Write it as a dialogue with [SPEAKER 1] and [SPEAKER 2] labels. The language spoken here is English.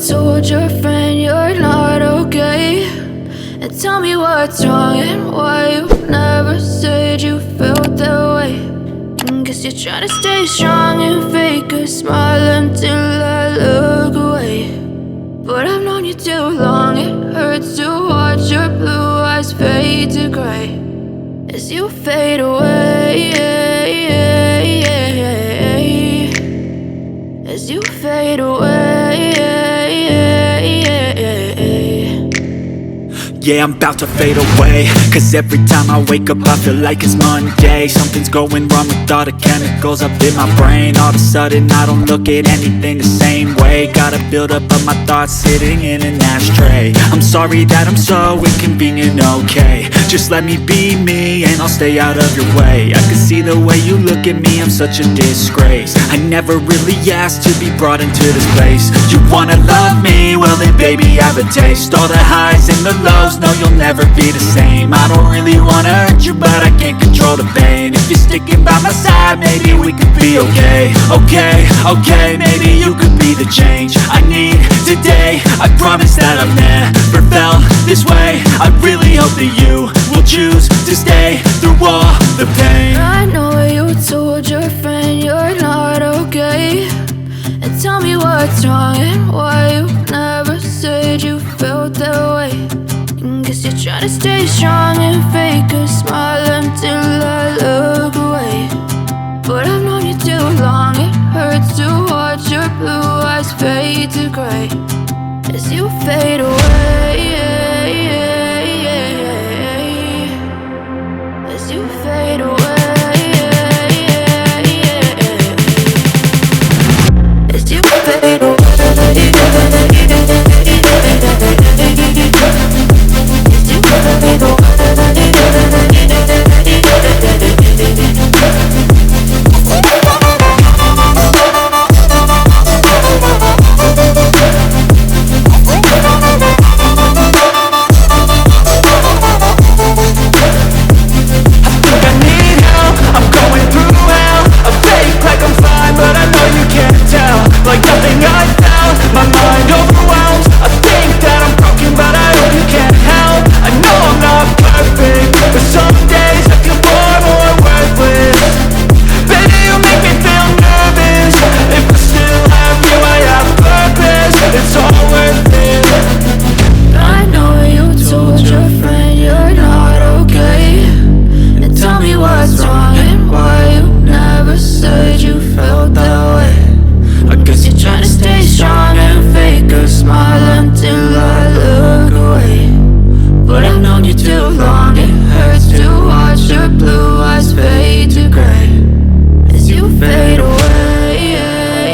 [SPEAKER 1] told your friend you're not okay, and tell me what's wrong and why you never said you felt that way. Guess you're trying to stay strong and fake a smile until I look away. But I've known you too long, it hurts to watch your blue eyes fade to gray as you fade away, as you fade away.
[SPEAKER 2] Yeah, I'm about to fade away, cause every time I wake up I feel like it's Monday. Something's going wrong with all the chemicals up in my brain. All of a sudden I don't look at anything the same way. Got a build-up of my thoughts sitting in an ashtray. I'm sorry that I'm so inconvenient, okay. Just let me be me and I'll stay out of your way. I can see the way you look at me, I'm such a disgrace. I never really asked to be brought into this place. You wanna love me? Well then baby I have a taste. All the highs and the lows, no you'll never be the same. I don't really wanna hurt you, but I can't control the pain. If you're sticking by my side, maybe we could be okay. Okay, maybe you could be the change I need today. I promise that I've never felt this way. I really hope that you will choose to stay through all the pain.
[SPEAKER 1] I know you told your friend you're not okay, and tell me what's wrong and why you never said you felt that way. Guess you're trying to stay strong and fake a smile until I look away. But I've known you too long, it hurts to watch your blue eyes fade to gray as you fade away, as you fade away, as you fade away.
[SPEAKER 3] Like nothing I've